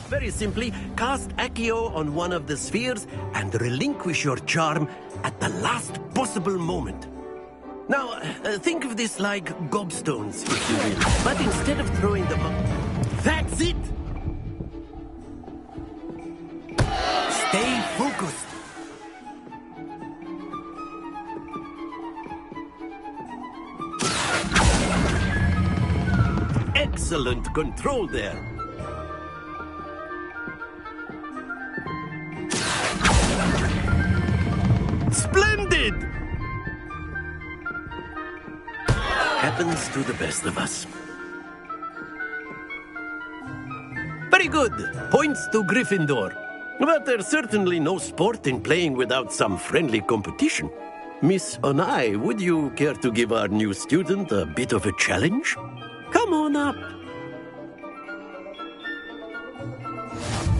Very simply, cast Accio on one of the spheres and relinquish your charm at the last possible moment. Now, think of this like gobstones, if you will. But instead of throwing them up... That's it! Stay focused. Excellent control there. Splendid! Happens to the best of us. Very good. Points to Gryffindor. But there's certainly no sport in playing without some friendly competition. Miss Onai, would you care to give our new student a bit of a challenge? Come on up.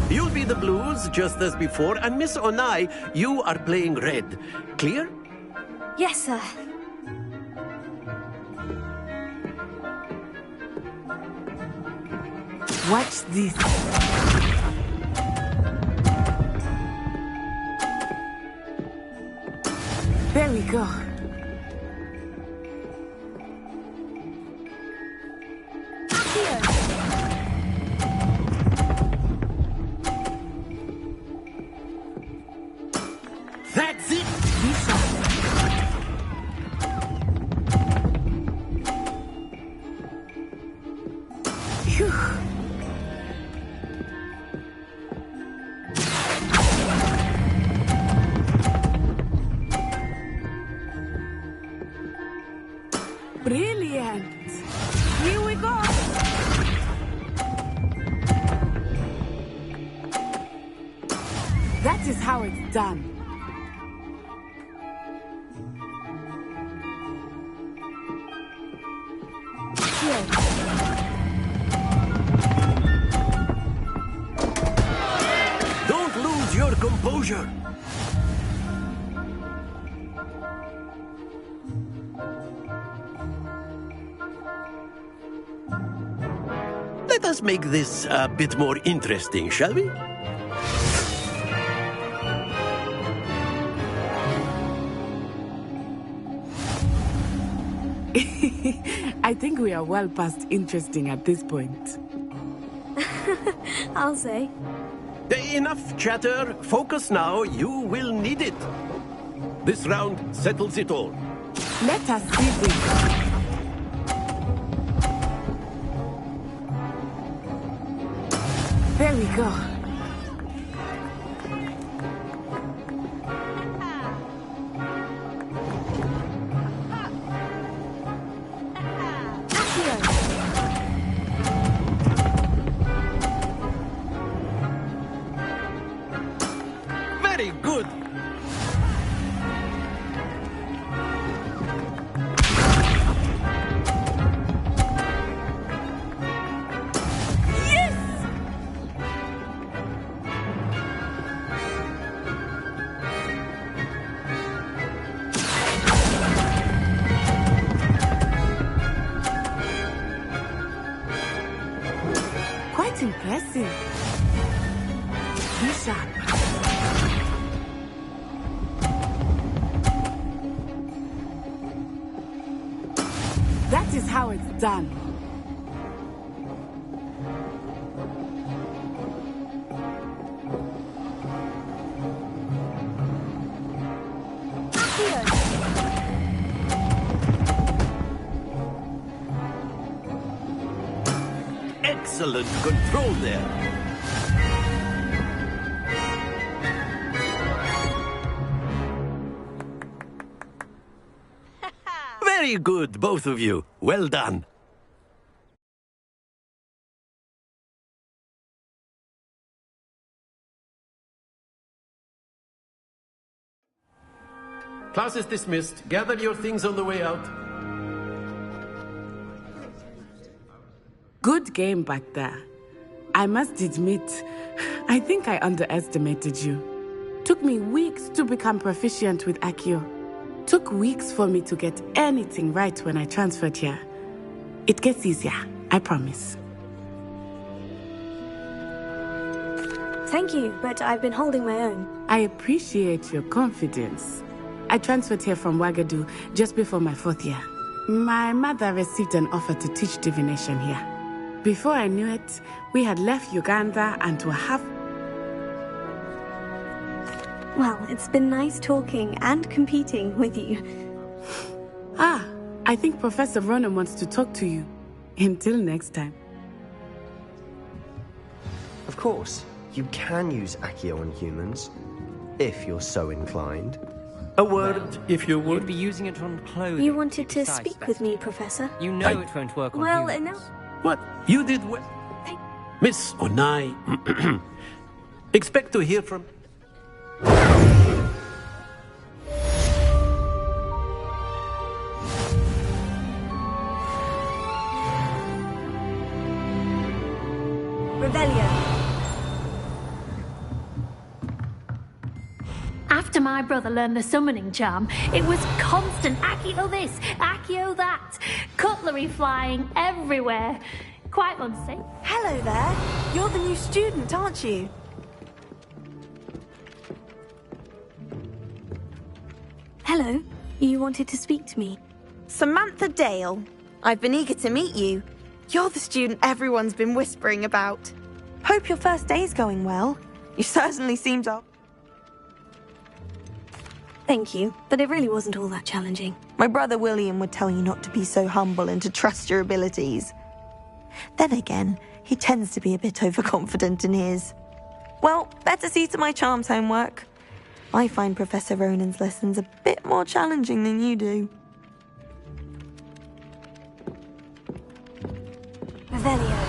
You'll be the blues, just as before, and Miss Onai, you are playing red. Clear? Yes, sir. Watch this. There we go. That's it! Phew. Brilliant! Here we go! That is how it's done. Don't lose your composure. Let us make this a bit more interesting, shall we? I think we are well past interesting at this point. I'll say. Enough chatter. Focus now. You will need it. This round settles it all. Let us see this. There we go. Very good. Quite impressive. Be sharp. That is how it's done. Excellent control there. Very good, both of you. Well done. Class is dismissed. Gather your things on the way out. Good game back there. I must admit, I think I underestimated you. Took me weeks to become proficient with Accio. Took weeks for me to get anything right when I transferred here. It gets easier, I promise. Thank you, but I've been holding my own. I appreciate your confidence. I transferred here from Wagadu just before my 4th year. My mother received an offer to teach divination here. Before I knew it, we had left Uganda and were Well, it's been nice talking and competing with you. I think Professor Ronan wants to talk to you. Until next time. Of course, you can use Accio on humans, if you're so inclined. A word, if you You'd would. be using it on clothing. You wanted to Besides, speak with me, Professor? You know it won't work on Well, humans. no. What? You did well. Miss Onai. Expect to hear from... Revelio. After my brother learned the summoning charm, it was constant Accio this, Accio that, cutlery flying everywhere. Quite unsafe. Hello there. You're the new student, aren't you? Hello. You wanted to speak to me? Samantha Dale. I've been eager to meet you. You're the student everyone's been whispering about. Hope your first day's going well. You certainly seem to... Thank you, but it really wasn't all that challenging. My brother William would tell you not to be so humble and to trust your abilities. Then again, he tends to be a bit overconfident in his. Well, better see to my charms homework. I find Professor Ronan's lessons a bit more challenging than you do. Revelio.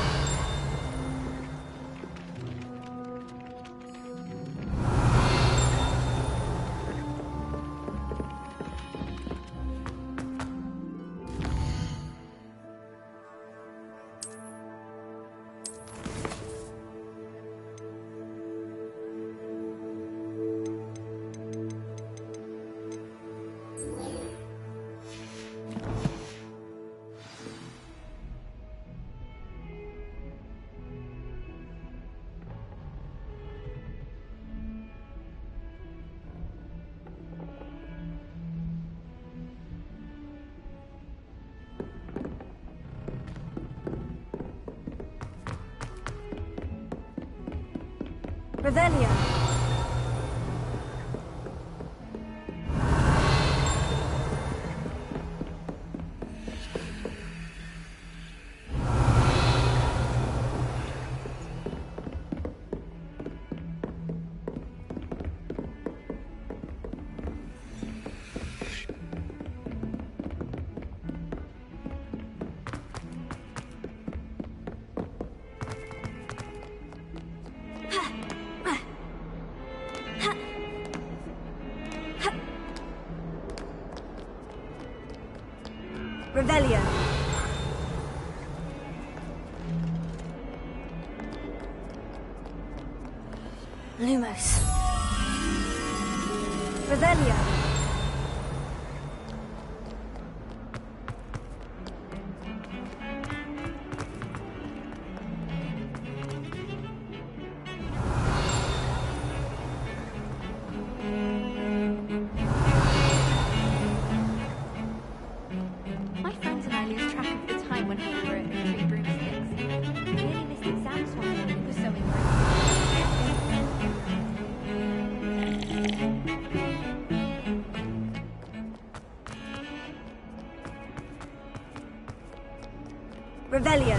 Revelio. Revelio. Lumos. Revelio. My friends and I lose track of the time when we were at Three Broomsticks. We nearly missed exams one day. It was so Revelio.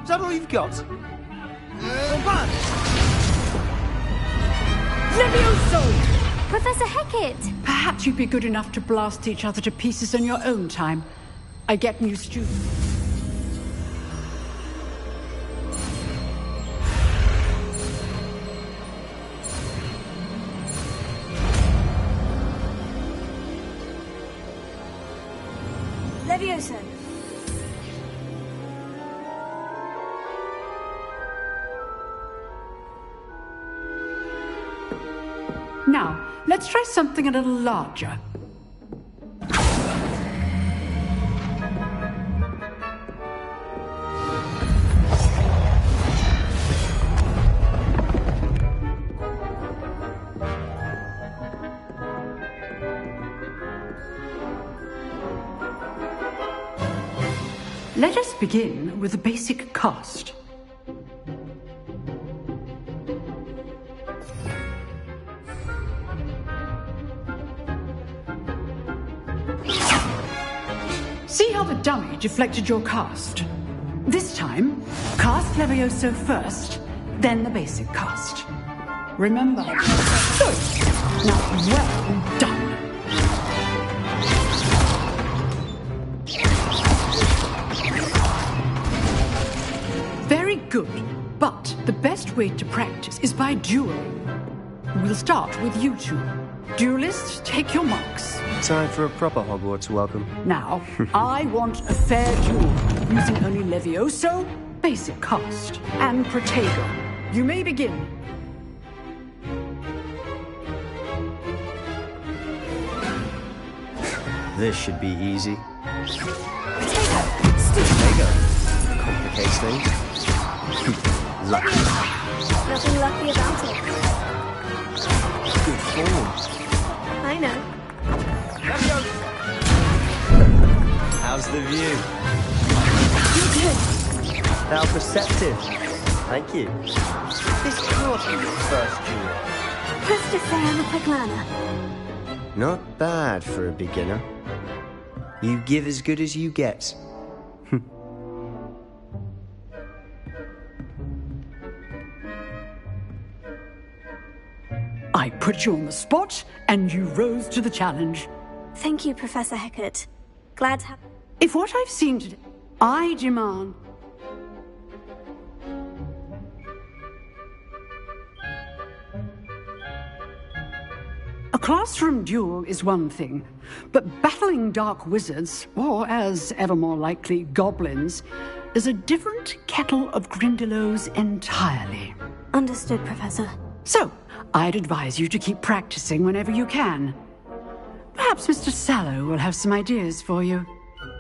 Is that all you've got? Professor Hecat! Perhaps you'd be good enough to blast each other to pieces in your own time. I get new students. Levioso. Now, let's try something a little larger. Let us begin with the basic cast. See how the dummy deflected your cast? This time, cast Levioso first, then the basic cast. Remember? Good. Now, well done. Very good, but the best way to practice is by dueling. We'll start with you two. Duelists, take your marks. Time for a proper Hogwarts welcome. Now, I want a fair duel, using only Levioso, basic cast, and Protego. You may begin. This should be easy. Protego. Complicates things. Lucky. Nothing lucky about it. Good form. I know. How's the view? You're good. How perceptive. Thank you. This can't be your first duel. Let's just say I'm a quick learner. Not bad for a beginner. You give as good as you get. I put you on the spot, and you rose to the challenge. Thank you, Professor Hecat. Glad to have... If what I've seen today, I demand... A classroom duel is one thing, but battling dark wizards, or as ever more likely, goblins, is a different kettle of Grindylows entirely. Understood, Professor. So, I'd advise you to keep practicing whenever you can. Perhaps Mr. Sallow will have some ideas for you.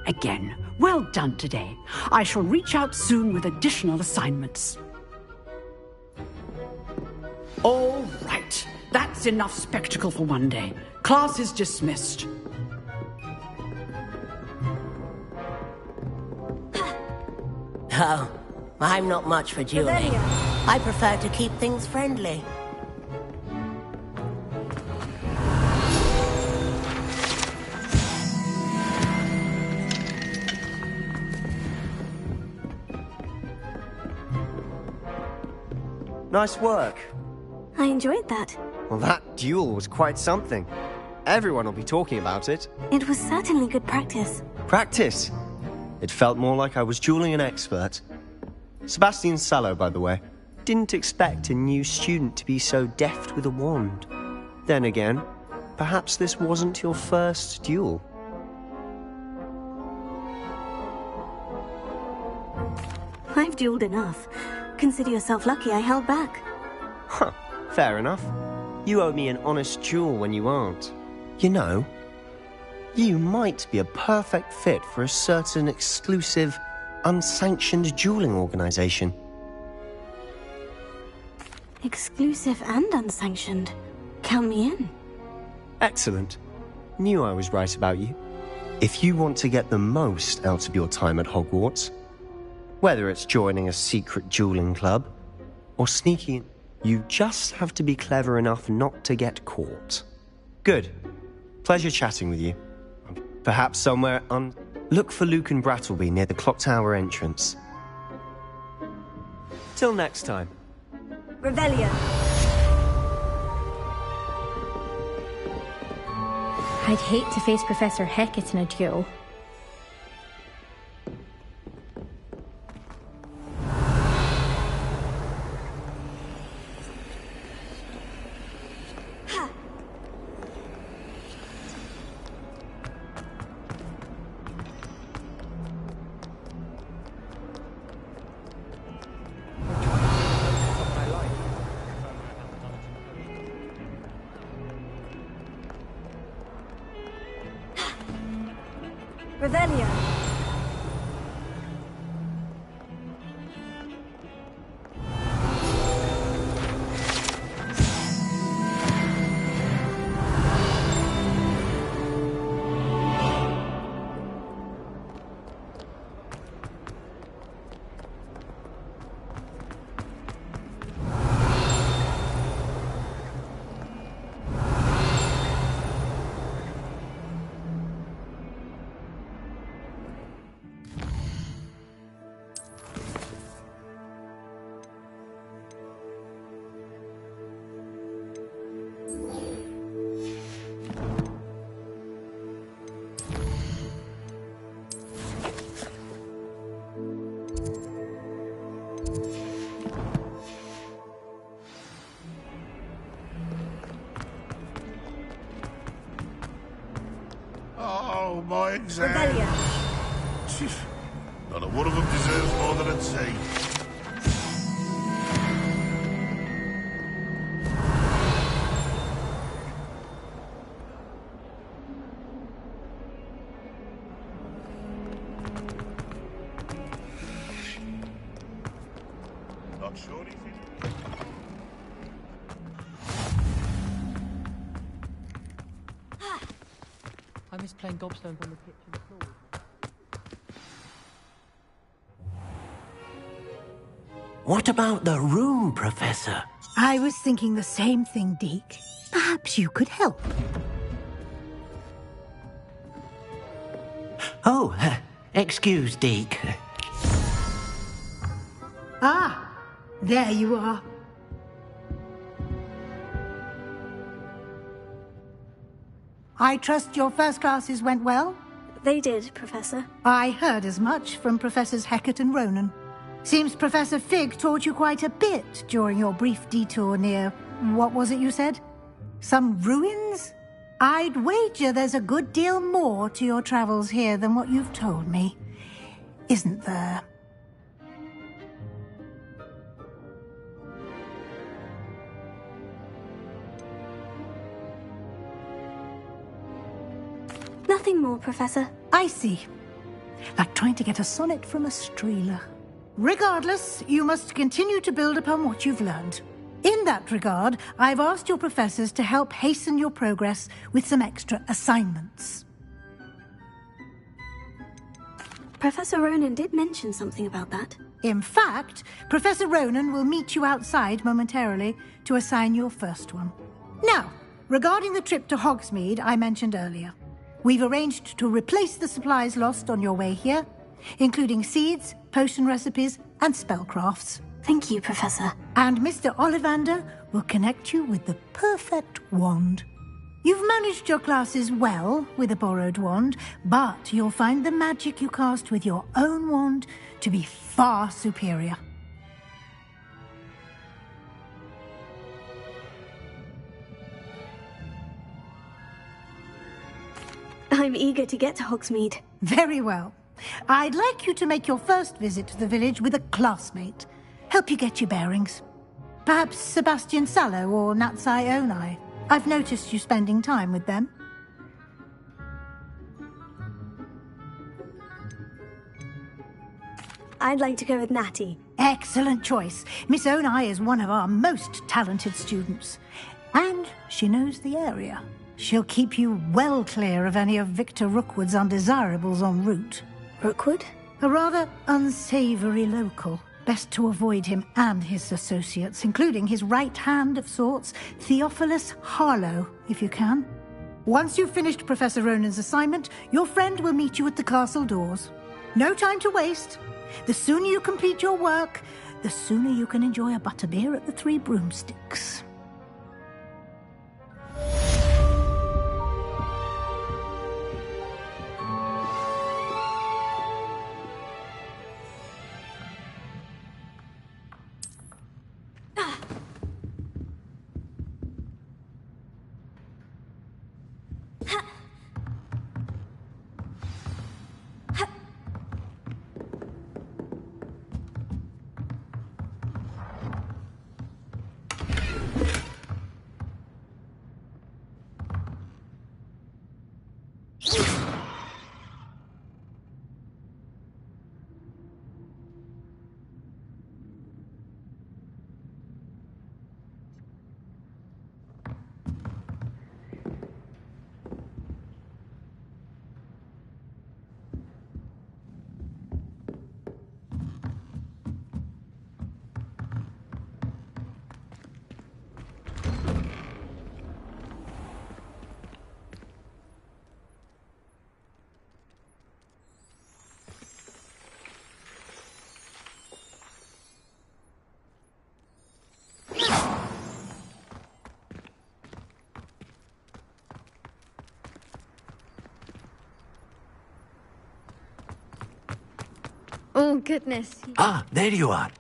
Again, well done today. I shall reach out soon with additional assignments. All right. That's enough spectacle for one day. Class is dismissed. Oh, I'm not much for dueling. I prefer to keep things friendly. Nice work. I enjoyed that. Well, that duel was quite something. Everyone will be talking about it. It was certainly good practice. Practice? It felt more like I was dueling an expert. Sebastian Sallow, by the way. Didn't expect a new student to be so deft with a wand. Then again, perhaps this wasn't your first duel. I've dueled enough. Consider yourself lucky I held back. Huh, fair enough. You owe me an honest duel when you aren't. You know, you might be a perfect fit for a certain exclusive, unsanctioned dueling organization. Exclusive and unsanctioned. Count me in. Excellent. Knew I was right about you. If you want to get the most out of your time at Hogwarts, whether it's joining a secret dueling club or sneaking in, you just have to be clever enough not to get caught. Good. Pleasure chatting with you. Perhaps somewhere Look for Luke and Brattleby near the clock tower entrance. Till next time. Revelio. I'd hate to face Professor Hecat in a duel. Revelio. Oh, my exams. Revelio. Not a one of them deserves more than a C. Not sure if you... I miss playing gobstones on the kitchen floor. What about the room, Professor? I was thinking the same thing, Deke. Perhaps you could help. Oh, excuse, Deke. Ah, there you are. I trust your first classes went well? They did, Professor. I heard as much from Professors Hecat and Ronan. Seems Professor Fig taught you quite a bit during your brief detour near... what was it you said? Some ruins? I'd wager there's a good deal more to your travels here than what you've told me. Isn't there? Nothing more, Professor. I see. Like trying to get a sonnet from a streeler. Regardless, you must continue to build upon what you've learned. In that regard, I've asked your professors to help hasten your progress with some extra assignments. Professor Ronan did mention something about that. In fact, Professor Ronan will meet you outside momentarily to assign your first one. Now, regarding the trip to Hogsmeade I mentioned earlier, we've arranged to replace the supplies lost on your way here, including seeds, potion recipes, and spellcrafts. Thank you, Professor. And Mr. Ollivander will connect you with the perfect wand. You've managed your classes well with a borrowed wand, but you'll find the magic you cast with your own wand to be far superior. I'm eager to get to Hogsmeade. Very well. I'd like you to make your first visit to the village with a classmate. Help you get your bearings. Perhaps Sebastian Sallow or Natsai Onai. I've noticed you spending time with them. I'd like to go with Natty. Excellent choice. Miss Onai is one of our most talented students. And she knows the area. She'll keep you well clear of any of Victor Rookwood's undesirables en route. Rookwood? A rather unsavoury local. Best to avoid him and his associates, including his right hand of sorts, Theophilus Harlow, if you can. Once you've finished Professor Ronan's assignment, your friend will meet you at the castle doors. No time to waste. The sooner you complete your work, the sooner you can enjoy a butterbeer at the Three Broomsticks. Oh, goodness. Ah, there you are.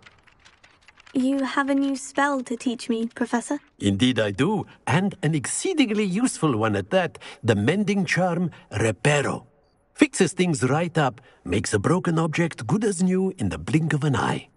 You have a new spell to teach me, Professor? Indeed I do, and an exceedingly useful one at that. The mending charm, Reparo. Fixes things right up, makes a broken object good as new in the blink of an eye.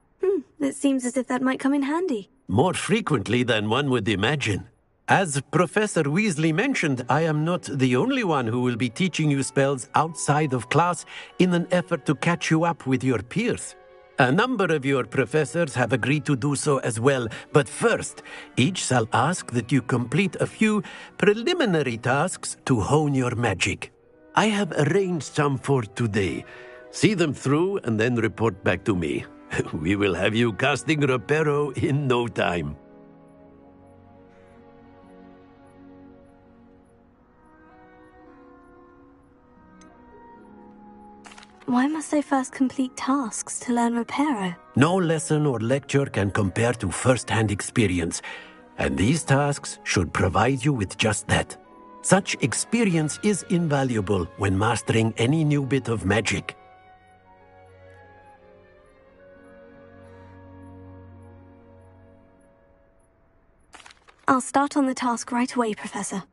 It seems as if that might come in handy. More frequently than one would imagine. As Professor Weasley mentioned, I am not the only one who will be teaching you spells outside of class in an effort to catch you up with your peers. A number of your professors have agreed to do so as well, but first, each shall ask that you complete a few preliminary tasks to hone your magic. I have arranged some for today. See them through and then report back to me. We will have you casting Reparo in no time. Why must I first complete tasks to learn Reparo? No lesson or lecture can compare to first-hand experience, and these tasks should provide you with just that. Such experience is invaluable when mastering any new bit of magic. I'll start on the task right away, Professor.